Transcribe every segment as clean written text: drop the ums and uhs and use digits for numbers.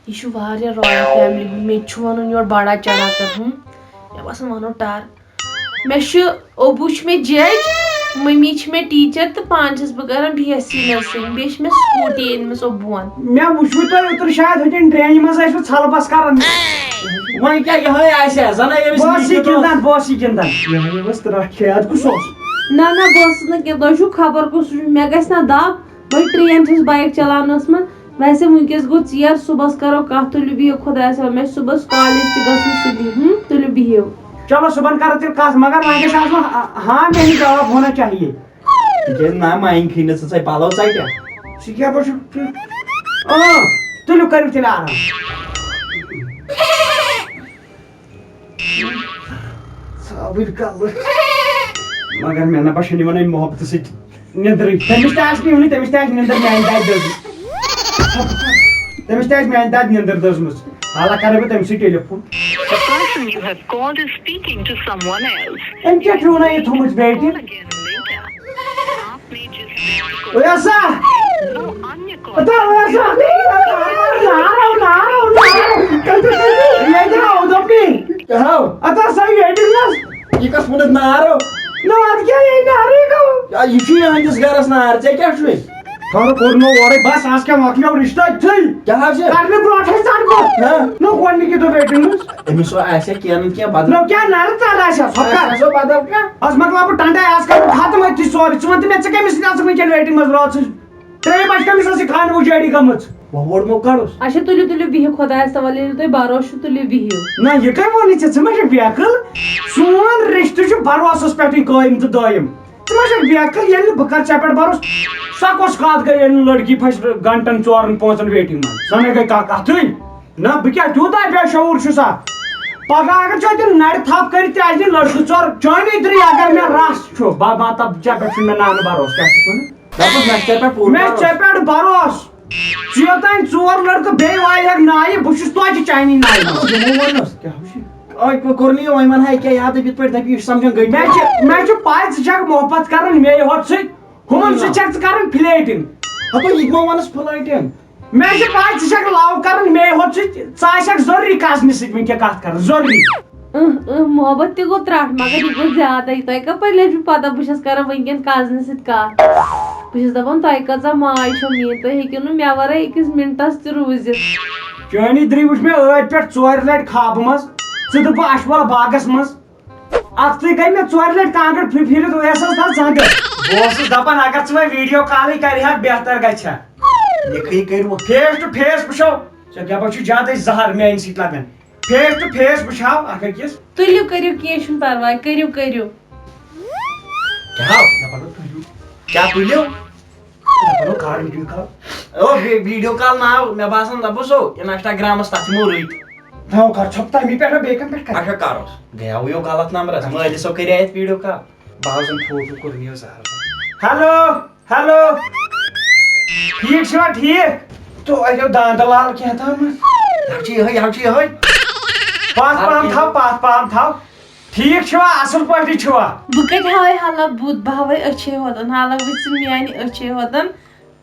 یہ Royal family مجھے one your بڑا چڑھا کر مے باسان ونو ٹار مے ابو مے جج ممی مے ٹیچر تو پان چھس بہ کران بی ایس سی نرسنگ بیس مے سکوٹی انمس ابوان مے وچھو تو اوتر شاید ہتن ڈرینج مز آسو ژھل بس کران وۄنۍ کیٛاہ یِہوے آسہِ زَن باسی گِنٛدان یِہوے اوس ترٛٹھ کھیٚیاد کُس اوس نہ بہٕ ٲسٕس نہٕ کینٛہہ تۄہہِ چھُو خبر کُس مےٚ گژھِ نا دب بہٕ ٹرین چھس بایک چلاونس منٛز ویسے ونکیٚس گوٚو ژیر صُبحس کرو کتھ تُلِو بِہِو خۄدایس حوالہٕ مےٚ چھُ صُبحس کالیج تہِ گژھُن سُلی تُلِو بِہِو چلو صبحن کرو تیٚلہِ کتھ مگر وۄنۍ گژھِ آسُن ہاں میں نے جواب ہونا چاہیے تِکیٛازِ نہ مایِنۍ کھیٚیہِ نہٕ ژٕ پلو ژٹیا سُہ کیٛاہ پٲٹھۍ چھُ تُلِو کٔرِو تیٚلہِ آرام ژاوٕلۍ کلہٕ مگر مےٚ نہ چھُنہٕ یِوان اَمہِ محبتہٕ سۭتۍ نیٚنٛدرٕے تٔمِس تہِ آسہِ نہٕ یِونٕے تٔمِس تہِ آسہِ نیٚنٛدٕر میٛانہِ دادِ دٔزمٕژ تٔمِس تہِ آسہِ میٛانہِ دادِ نیٚنٛدٕر دٔزمٕژ حالہ کرے بہٕ تٔمۍ سٕے ٹیلیفون أمۍ کیٛاہ چھُ وَنان یہِ تھوٚمُت بیٹہِ اویسا یہِ کتھ ووٚنُتھ نارو یہِ چھُ یِہنٛدِس گرس نار ژےٚ کیٛاہ چھُے کوٚر نہٕ اورے بس آز کیٛاہ مۄکلیو رِشتہٕ أتھٕے کیٛاہ چھُ کرنہٕ برونٛٹھٕے ژٹ گوٚو نہ گۄڈنِکی دۄہ بیٹہِ ہٕنٛز أمِس آسیا کینٛہہ نتہٕ کینٛہہ بدل نہ کیٛاہ نرٕ ژٹ آسیا بدل کانٛہہ آز مۄکلاو بہٕ ٹنڈاے آز کرٕ بہٕ ختم أتھی سورُے ژٕ وَن تہٕ مےٚ ژٕ کٔمِس سۭتۍ آسکھ وٕنکٮ۪ن ویٹِنٛگ منٛز رٲژٕچ 3 بجہِ کٔمِس ٲسٕے خانہٕ اُجٲڑی گٔمٕژ ووٚڑمو کڑُس اچھا تُلِو بِہِو خۄدایس حوالہٕ ییٚلہِ تۄہہِ بروسہٕ چھُ تُلِو بِہِو نہ یہِ کٔمۍ ووٚنُے ژےٚ ژٕ ما چھکھ بیقٕل سون رِشتہٕ چھُ بروسس پٮ۪ٹھٕے قٲیِم تہٕ دٲیِم ژٕ ما چھکھ بیقٕل ییٚلہِ نہٕ بہٕ کرٕ ژےٚ پٮ۪ٹھ بروسہٕ سۄ کۄس کتھ گٔے ییٚلہِ نہٕ لڑکی پھسہِ گنٹن 4-5 ویٹِنٛگ منٛز سۄ نَے گٔے کتھٕے نہ بہٕ کیٛاہ تیوٗتاہ بے شعوٗر چھُس پگہہ اگر ژٕ اَتٮ۪ن نرِ تھپھ کٔرِتھ تہِ آسہِ لڑکہٕ ژور چٲنی 3 اگر مےٚ رس چھُ مطلب ژےٚ پٮ۪ٹھ چھُ مےٚ نانہٕ بروسہٕ کیٛاہ چھُکھ وَنان مےٚ چھُ ژےٚ پٮ۪ٹھ بروسہٕ ژٕ یوٚتانۍ 4 لڑکہٕ بیٚیہِ وایَکھ نایہِ بہٕ چھُس توتہِ چانی نایہِ کوٚر نہٕ یہِ وۄنۍ ونہا کیٛاہ یاد یِتھ پٲٹھۍ دپہِ یہِ چھُ سمجھان گٔے مےٚ چھُ پاے ژٕ چھکھ محبت کران مے ہوت سۭتۍ ہُمن سۭتۍ چھکھ ژٕ کران فلیٹِنٛگ ہتو یہِ ما ونس فلٲٹِنٛگ مےٚ چھِ پاے ژٕ چھکھ لو کران مے ہوت سۭتۍ ژٕ آسکھ ضروٗری کزنہِ سۭتۍ وٕنکٮ۪ن کتھ کران ضروٗری محبت تہِ گوٚو ترٛٹھ مگر یہِ گوٚو زیادَے تۄہہِ کپٲرۍ لٔجوٕ پتہ بہٕ چھس کران وٕنکٮ۪ن کزنہِ سۭتۍ کتھ بہٕ چھس دپان تۄہہِ کۭژاہ ماے چھو میٲنۍ تُہۍ ہیٚکِو نہٕ مےٚ ورٲے أکِس مِنٹس تہِ روٗزِتھ چٲنی درٕے وٕچھ مےٚ ٲدۍ پٮ۪ٹھ 4 لٹہِ خابہٕ منٛز ژٕ دُپہٕ اَشوَل باغس منٛز اَتھٕے گٔے مےٚ 4 لٹہِ کانٛگٕر پھِرِتھ اویسس تل زنٛگہٕ بہٕ اوسُس دپان اگر ژٕ وۄنۍ ویڈیو کالٕے کرِہکھ بہتر گژھِ ہا نِکھٕے کٔرِو فیس ٹُو فیس وٕچھو ژےٚ کیٛاہ چھُ زیادَے زہر میانہِ سۭتۍ لگان فیس ٹُو فیس وٕچھاو اکھ أکِس تُلِو کٔرِو کینٛہہ چھُنہٕ پرواے کٔرِو کیٛاہ تُلِو کر ویڈیو کال ویڈیو کال ناو مےٚ باسان دپُس انسٹاگرامس تتھ یِمو رٕتۍ نو کر ژھۄپ تمی پٮ۪ٹھ بیٚیہِ کَمہِ پٮ۪ٹھ اچھا کروس گٔیاوٕے یو غلط نمبرس مٲلِسو کَرے اَتھ ویڈیو کال بازن فوٹو کوٚر مےٚ زہر ہیلو ٹھیٖک چھِوا ٹھیٖک تو اَتیو داندٕ لال کینٛہہ تامتھ یہِ چھُ یِہوے پتھ پہم تھاو ٹھیٖک چھِوا اصٕل پٲٹھی چھِوا بہٕ کتہِ ہاوے حالہ بُتھ بہٕ ہاوے أچھے ہوتن حالہ وٕچھ ژٕ میانہِ أچھے ہوتن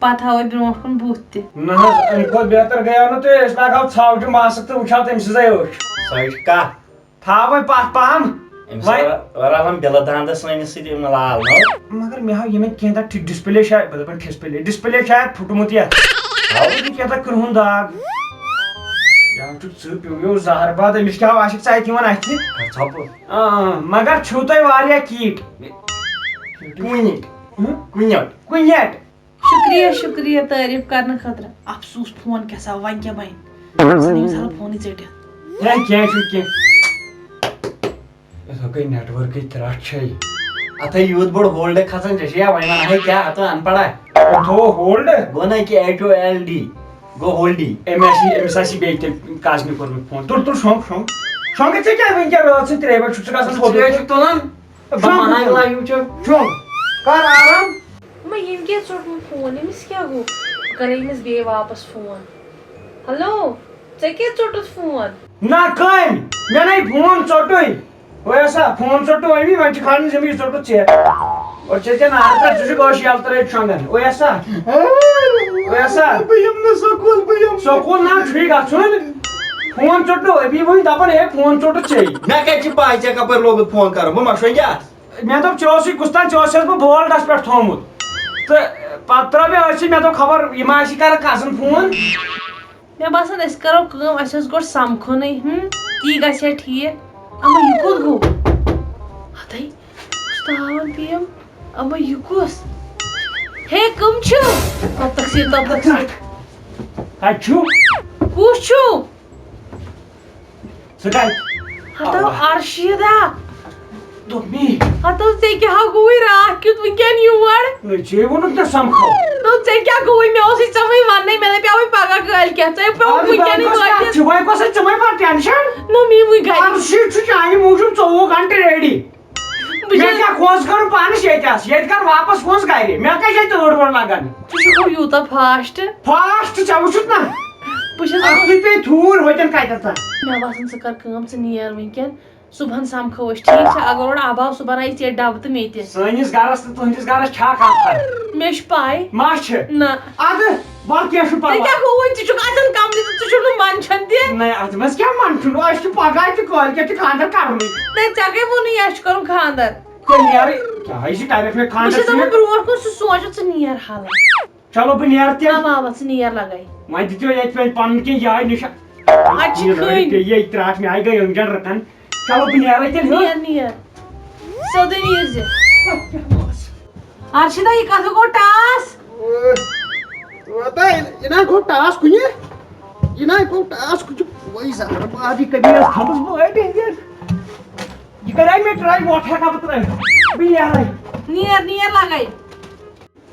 پتہٕ ہاوے برونٛٹھ کُن بُتھ تہِ نہ حظ امہِ کھۄتہٕ بہتر گٔیاو نہٕ تُہۍ أسۍ لاگہو ژھاوجہِ ماسک تہٕ وٕچھہو تٔمۍ سٕنٛزے أچھ سۄے چھِ کتھ تھاو وۄنۍ پتھ پہم رلان بِلہٕ دانٛدس سٲنِس سۭتۍ لال مگر مےٚ ہاو یِمن کینٛژھا ڈسپلے شاید بہٕ دپان ڈسپلے شاید پھُٹمُت یتھ کینٛژھا کرٛہُن داغ ژٕ پیوٚو زہر باد أمِس کیٛاہ آسکھ ژٕ اتہِ یِوان اَتھِ مگر چھِو تۄہہِ واریاہ کیٖٹ کُنیٹ شُکریہ تعریٖف کرنہٕ خٲطرٕ افسوٗس فون کیٛاہ وۄنۍ کیٛاہ بنہِ ژھٕنِوُس حالہ فونٕے ژٔٹِتھ کینٛہہ چھُنہٕ کینٛہہ گٔے نیٹ ؤرکٕچ ترٛٹھ چھے اتھے یوٗت بوٚڑ ہولڈ کھژان ژےٚ چھِ یا وۄنۍ ونہے کیٛاہ اتھ ان پڑا تھوٚو ہولڈ گوٚو نہ کہِ HOLD گوٚو ہولڈی أمِس آسی بیٚیہِ تہِ کزنہِ کوٚرمُت فون تُل شۄنٛگ شۄنٛگٕے ژےٚ کیٛاہ وٕنکٮ۪ن رٲژ سٕنٛدِ 3 بجہِ چھُکھ ژٕ گژھان چھُکھ تُلان شۄنٛگ کر آرام ییٚمۍ کیٛاہ ژوٚٹمُت فون أمِس کیٛاہ گوٚو بہٕ کرٕ أمِس بیٚیہِ واپس فون ہیلو ژےٚ کیٛاہ ژوٚٹُتھ فون نہ کٔمۍ مےٚ نَے فون ژوٚٹُے اویسا فون ژوٚٹُو أمی وۄنۍ چھِ کھالٕنۍ زٔمیٖن ژوٚٹُتھ ژےٚ اور ژےٚ نارٕ پٮ۪ٹھ ژٕ چھُکھ ٲش یلہٕ ترٲیِتھ شۄنٛگان اویسا ویسا سکول نا ٹھیک گھن فون ٹوٹو ابھی ون دپان ہے فون ٹوٹو چی مے کتھ پاے ژےٚ کپٲرۍ لوگُتھ فون کرُن بہٕ مشوے اتھ مے دپ چوسٕے کُستان چوس بہٕ بولڈس پٮ۪ٹھ تھومُت تہٕ پتہٕ ترٛٲو مےٚ أچھی مے دوٚپ خبر یِم آسی کران کزن فون مےٚ باسان أسۍ کرو کٲم اَسہِ اوس گۄڈٕ سمکھُنٕے تی گژھِ ہا ٹھیٖک اما یہِ کوٚت گوٚو ہتٕے اُستاوان پیم اما یہِ کُس ہے کٕم چھِو تبتک سیٖر کتہِ چھُو کُس چھُو ژٕ کتہِ ہتو ارشیٖدا دوٚپ مے ہتو ژےٚ کیٛاہ گوٚوُے راتھ کیُتھ وٕنکٮ۪ن یور ژےٚ ووٚنُتھ مےٚ سمکھو دوٚپ ژےٚ کیٛاہ گوٚوُے مےٚ اوسُے ژےٚ وۄنۍ وننَے مےٚ دپیٛاوٕے پگاہ کٲلۍ کٮ۪تھ ژےٚ پیوٚوُکھ وٕنکٮ۪نٕے وٲتِتھ وۄنۍ کۄس ژٕ مے بر ٹینشن نہ مے وٕنۍ گرِ ارشیٖد چھُ چانہِ موٗجوٗب 24 گنٹہٕ ریڈی مےٚ کیٛاہ کھوژ کرُن پانس ییٚتس ییٚتہِ کر واپس پونٛسہٕ گرِ مےٚ کیٛاہ چھِ تۭر وٲر لگان ژٕ چھُکھ یوٗتاہ فاسٹ فاسٹ ژےٚ وٕچھُتھ نا بہٕ چھَس اکھتُے پیٚیہِ تھوٗر ہوٚتٮ۪ن کتٮ۪تھ مےٚ باسان ژٕ کر کٲم ژٕ نیر وٕنکٮ۪ن صبحن سمکھو أسۍ ٹھیٖک چھا اگر اورٕ آب آو صبحن آیہِ ژےٚ ڈبہٕ تہٕ مےٚ تہِ سٲنِس گرس تہٕ تُہنٛدِس گرس چھا کانٛہہ فرق مےٚ چھِ پاے ما چھِ نہ ادٕ وَلہٕ کینٛہہ چھُنہٕ ژےٚ پرواے کیٛاہ گوٚوُے ژٕ چھُکھ اَژان کمرٕ تہٕ ژٕ چھُکھ نہٕ منٛدچھان تہِ نہ اتھ منٛز کیٛاہ منٛدچھُن أسۍ چھِ پگاہ تہِ کٲلۍ کٮ۪تھ تہِ خانٛدر کرنُے نہ ژےٚ کٔمۍ ووٚنُے اَسہِ چھُ کرُن خانٛدر تیٚلہِ نیرٕے کیٛاہ یہِ کریکھ مےٚ بہٕ خانٛدر چھَس دپان برونٛٹھ کُن سُہ سونٛچُن ژٕ نیر حالہ چلو بہٕ نیرٕ تیٚلہِ اوا اوا ژٕ نیر لگے وۄنۍ دِتِو ییٚتہِ وۄنۍ پنُن کینٛہہ یاے نِشا اَتہِ چھِ کھٔنۍ ییٚتہِ ترٛاٹھ مےٚ آیہِ گٔے أنٛگجن رٕکن چلو بہٕ نیرے تیٚلہِ نیر نیر سیوٚدُے نیٖر زِ ارشِدا یہِ کتھ گوٚو ٹاس یہِ گوٚو ٹاس کُنہِ یہِ گوٚو ٹاس کُنہِ وۄنۍ زہر باد یہِ کٔمی ٲس تھٲومٕژ بٲٹھ یہِ کرے مےٚ ٹراے وۄٹھ ہٮ۪کا بہٕ ترٲوِتھ بہٕ نیرے نیر نیر لگے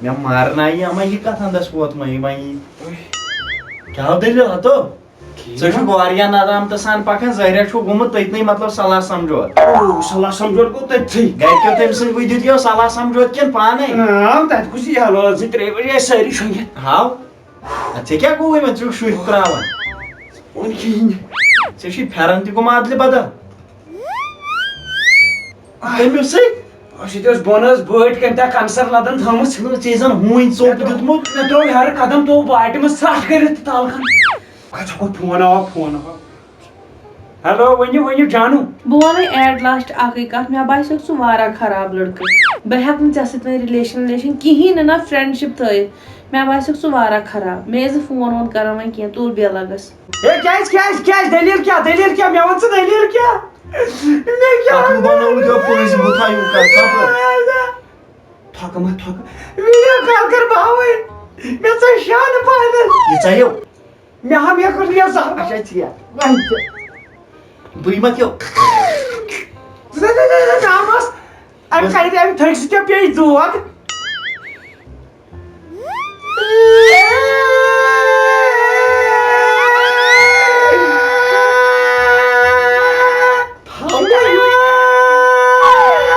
مےٚ مارنایہِ اما یہِ کتھ انٛدس ووتمَے وۄنۍ کیٛاہ دٔلیٖل ہتو ژٕ چھُکھ واریاہ ندامتہٕ سان پکان ظٲہرا چھُ گوٚمُت تٔتنٕے مطلب صلاح سمجھوت صلاح سمجھوت گوٚو تٔتتھٕے گرِکیو تٔمۍ سٕنٛدۍ وٕدِتھ یہِ صلاح سمجھوت کِنہٕ پانے تتہِ کُس یی حلوت 2-3 بجے ٲسۍ سٲری شۄنگِتھ ہاو ژےٚ کیٛاہ گوٚوُے وۄنۍ ژٕ چھُکھ شُرۍ تراوان وۄنۍ کِہیٖنۍ ژےٚ چھُے پھیرن تہِ گوٚمُت ادلہِ بدل تٔمِس سۭتۍ ییٚتہِ ٲس بۄنہٕ ٲس بٲٹۍ کٔمۍ تاہ کنسر لدن تھٲومٕژ ژےٚ زن ہوٗنۍ ژوٚپ دیُتمُت مےٚ ترٛوو ہیرٕ قدم تو باٹہِ منٛز ژھرٛٹھ کٔرِتھ تہٕ تل کھن فون آو ہیلو ؤنِو جانو بہٕ وَنَے ایٹ لاسٹ اکٕے کتھ مےٚ باسیو سُہ واریاہ خراب لڑکہٕ بہٕ ہٮ۪کہٕ نہٕ ژےٚ سۭتۍ وۄنۍ رِلیشن کِہیٖنۍ نہٕ نہ فرینڈشِپ تھٲیِتھ مےٚ باسیو سُہ واریاہ خراب مےٚ ٲسۍ نہٕ فون وون کران وۄنۍ کینٛہہ تُل بیلگس ہے کیٛازِ دٔلیٖل کیٛاہ مےٚ وَن ژٕ دٔلیٖل کیٛاہ تَتھ بنووُتھ یہِ پٔزۍ بُتھا ہیوٗ کر تھۄکہٕ ما تھۄکہٕ ویٖڈیو کال کر باوٕے مےٚ ژٕ شانہٕ پہنس یہِ ژَیو مےٚ ہا مےٚ کوٚر یہِ زہر اچھا ژےٚ بٕے ما کیو رامس اَمہِ کرِ اَمہِ تھٔکۍ سۭتۍ پیٚیہِ دود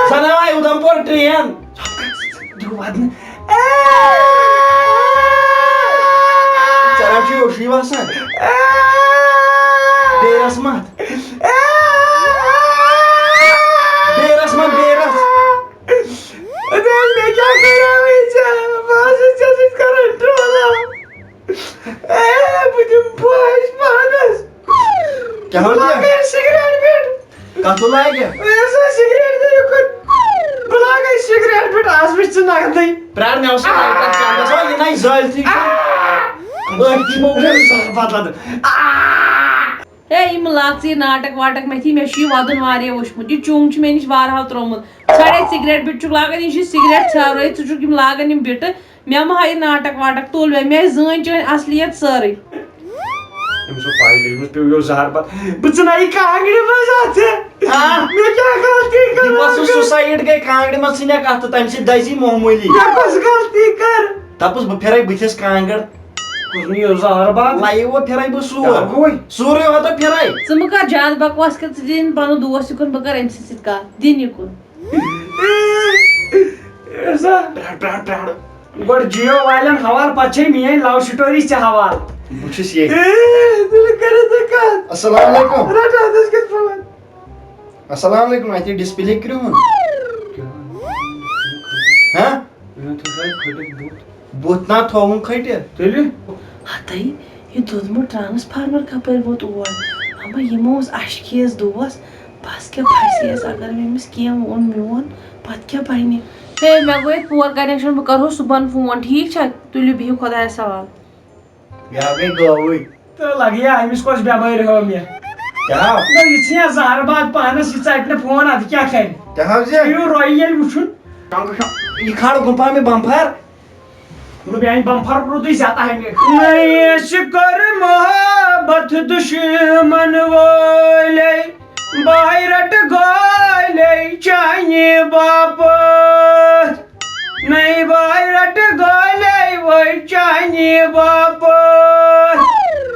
سناوے اُدھمپور ٹرین ژےٚ چھُے اوشی باسان بیرس مت بیرس مت بیرس مےٚ کیٛاہ کریاوٕے ژےٚ بہٕ ٲسٕس ژےٚ سۭتۍ کران ٹرولا بہٕ دِمہٕ پھٲسۍ پانس کیٛاہ ہوٚو سِگریٹ پٮ۪ٹھ کتھ لاگہِ سِگریٹ بہٕ لاگے سِگریٹ پٮ۪ٹھ آز وٕچھ ژٕ نقدٕے پرٛار مےٚ اوس چندس وۄنۍ یہِ نَے زٲلتھٕے بدل ہے یِم لاگ ژٕ یہِ ناٹک واٹک مےٚ چھُ یہِ وَدُن واریاہ وٕچھمُت یہِ چوٚنٛگ چھُ مےٚ نِش واریاہو ترٛوومُت ژھاڑے سِگریٹ بِٹ چھُکھ لاگان یہِ چھُ سِگریٹ ژھیورٲیِتھ ژٕ چھُکھ یِم لاگان یِم بِٹہٕ مےٚ مہ ہا یہِ ناٹک واٹک تُل مےٚ زٲنۍ چٲنۍ اصلِیت سٲرٕے أمِس اوس پاے لٔجمٕژ پیٚو زہر پتہٕ بہٕ ژٕنایہِ کانٛگرِ منٛز اَتھٕ مےٚ کیٛاہ غلطی کٔر سُسایڈ گٔے کانٛگرِ منٛز ژھٕنٮ۪کھ اَتھٕ تَمہِ سۭتۍ دَزی معموٗلی مےٚ کۄس غلطی کٔر دَپُس بہٕ پھِرے بٕتھِس کانٛگٕر کوٚر نہٕ یہِ زہر باد لایِو پھِرے بہٕ کیٛاہ گوٚوے؟ سورُے ہوتا پھِرے ژٕ مہٕ کر زیادٕ بکواس کر ژٕ دِنۍ پنُن دوس یِکُن بہٕ کرٕ أمۍ سٕنٛدۍ سۭتۍ کتھ دِنۍ یِکُن پرٛار گۄڈٕ جِیو والٮ۪ن حوالہٕ پتہٕ چھے میٲنۍ لو سٹوری ژےٚ حوالہٕ بہٕ چھُس ییٚتہِ السلام علیکم السلام علیکم اَتہِ ڈِسپلے کرٛہُن ہاں بوتنا تھوون کھٹہِ تیٚلہِ ہتائی یہ دودمُت ٹرانسفارمر کپٲرۍ ووت اور اما یمو اوس اشکیس دوس بس کیٛاہ پھسیس اگر مےٚ أمِس کینٛہہ ووٚن میون پتہٕ کیٛاہ بنہِ ہے مےٚ گوٚو ییٚتہِ پور کنیکشن بہٕ کرہو صبحن فون ٹھیٖک چھا تُلِو بِہِو خۄدایس حوال یا گٔے گٲوٕے تہٕ لگیا أمِس کۄس بٮ۪مٲرۍ ہٲو مےٚ کیٛاہ یہِ ژھٕنیا زہر باد پانس یہِ ژٹہِ نہٕ فون اَدٕ کیٛاہ کرِ کیٛاہ حظ یِیِو رۄیہِ ییٚلہِ وٕچھُن یہِ کھال گُمپا مےٚ بمفر میٛانہِ بمفر روٗدُے زیادٕ ہٮ۪نہِ کر محبت دُشمن وٲلے باے رٹ گالے چانہِ باپتھ نَے باے رٹ گالے وٲے چانہِ باپتھ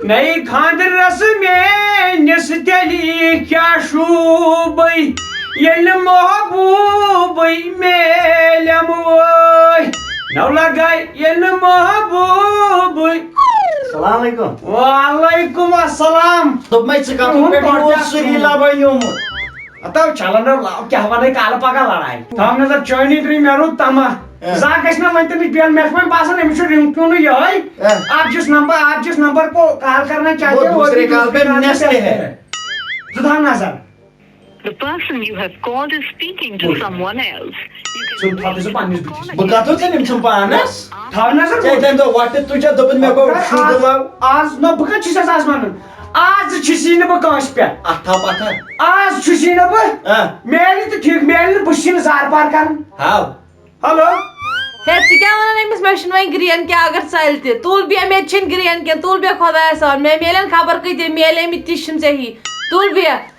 نَے خاندرس میٲنِس تیٚلہِ کیٛاہ شوٗبے ییٚلہِ محبوٗبے میلیم وٲے نو لگاے ییٚلہِ محبوٗبے السلام علیکم وعلیکم السلام دوٚپمَے ژٕ کَتھ پٮ۪ٹھ اوس سُری لبن یومُت اتو چلن لاو کیٛاہ ونے کالہٕ پگہہ لڑاے تھاو نظر چٲنی ترٛٲے مےٚ روٗد تما زانٛہہ گژھِ نہٕ وۄنۍ تٔمِس بیٚن مےٚ چھُ وۄنۍ باسان أمِس چھُ رِنٛگ ٹیوٗنٕے یِہوے آپ جس نمبر کو کال کرنا چاہتے ہو دوسرے کال پہ نستے ہے تھاو نظر The person you have called is speaking to someone else. ژٕ تھاو ژٕ پننِس بٕتھِس بہٕ کتھ ژٕ چھُم پانس تھاو نظر ژےٚ تمہِ دۄہ وۄٹھٕ تُجَتھ دوٚپُن مےٚ گوٚو شُگر لو آز نہ بہٕ کتہِ چھُس آز ونان آز چھُسی نہٕ بہٕ کٲنٛسہِ پٮ۪ٹھ اتھ تھاو پتھر آز چھُسی نہٕ بہٕ میلہِ تہٕ ٹھیٖک میلہِ نہٕ بہٕ چھُسی نہٕ زار پار کران ہاو ہلو ہے ژٕ کیٛاہ ونان أمِس مےٚ چھُنہٕ وۄنۍ گرٛین کینٛہہ اگر ژَلہِ تہِ تُل بیٚیہِ مےٚ تہِ چھِنہٕ گرٛین کینٛہہ تُل بیٚیہِ خۄدایس حوال مےٚ میلن خبر کۭتیاہ میلے مٕتۍ تہِ چھِنہٕ ژےٚ ہی تُل بیٚیہِ